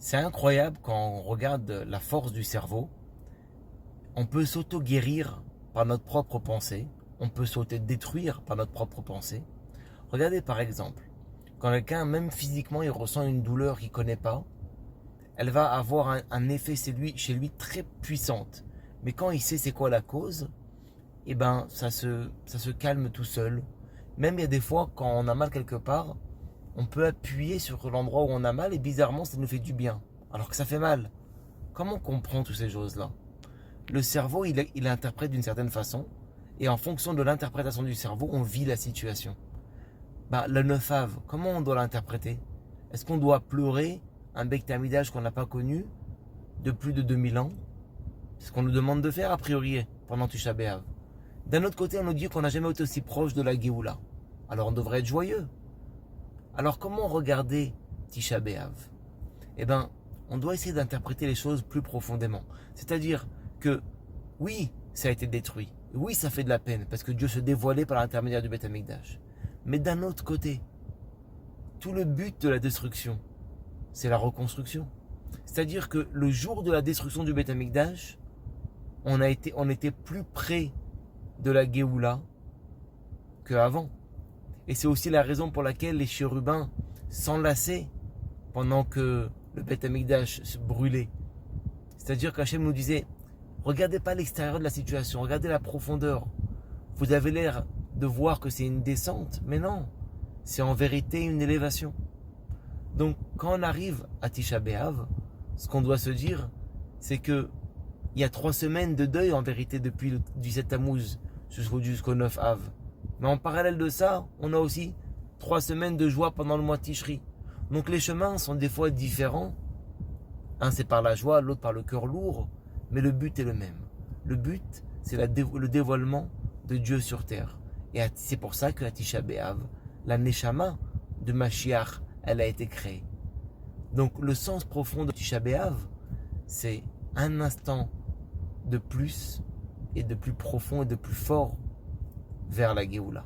C'est incroyable quand on regarde la force du cerveau. On peut s'auto-guérir par notre propre pensée. On peut s'auto-détruire par notre propre pensée. Regardez par exemple, quand quelqu'un, même physiquement, il ressent une douleur qu'il ne connaît pas, elle va avoir un effet chez lui très puissante. Mais quand il sait c'est quoi la cause, eh ben, ça se calme tout seul. Même il y a des fois, quand on a mal quelque part, on peut appuyer sur l'endroit où on a mal et bizarrement, ça nous fait du bien. Alors que ça fait mal. Comment on comprend toutes ces choses-là? Le cerveau, il interprète d'une certaine façon. Et en fonction de l'interprétation du cerveau, on vit la situation. Bah, le 9 av, comment on doit l'interpréter? Est-ce qu'on doit pleurer un Beit Hamikdash qu'on n'a pas connu de plus de 2000 ans? C'est ce qu'on nous demande de faire a priori pendant Tisha B'Av. D'un autre côté, on nous dit qu'on n'a jamais été aussi proche de la Géoula. Alors on devrait être joyeux. Alors comment regarder Tisha B'Av? Eh bien, on doit essayer d'interpréter les choses plus profondément. C'est-à-dire que oui, ça a été détruit. Oui, ça fait de la peine parce que Dieu se dévoilait par l'intermédiaire du Beit Hamikdash. Mais d'un autre côté, tout le but de la destruction, c'est la reconstruction. C'est-à-dire que le jour de la destruction du Beit Hamikdash, on était plus près de la Géoula qu'avant. Et c'est aussi la raison pour laquelle les chérubins s'enlaçaient pendant que le Beit Hamikdash se brûlait. C'est-à-dire qu'Hachem nous disait, regardez pas l'extérieur de la situation, regardez la profondeur. Vous avez l'air de voir que c'est une descente, mais non, c'est en vérité une élévation. Donc quand on arrive à Tisha B'Av, ce qu'on doit se dire, c'est que il y a 3 semaines de deuil en vérité depuis le 17 Tammuz jusqu'au 9 av. Mais en parallèle de ça, on a aussi 3 semaines de joie pendant le mois Tishri. Donc les chemins sont des fois différents. Un c'est par la joie, l'autre par le cœur lourd, mais le but est le même. Le but, c'est le dévoilement de Dieu sur terre. Et c'est pour ça que la Tisha B'Av, la Neshama de Mashiach, elle a été créée. Donc le sens profond de Tisha B'Av, c'est un instant de plus et de plus profond et de plus fort vers la Géoula.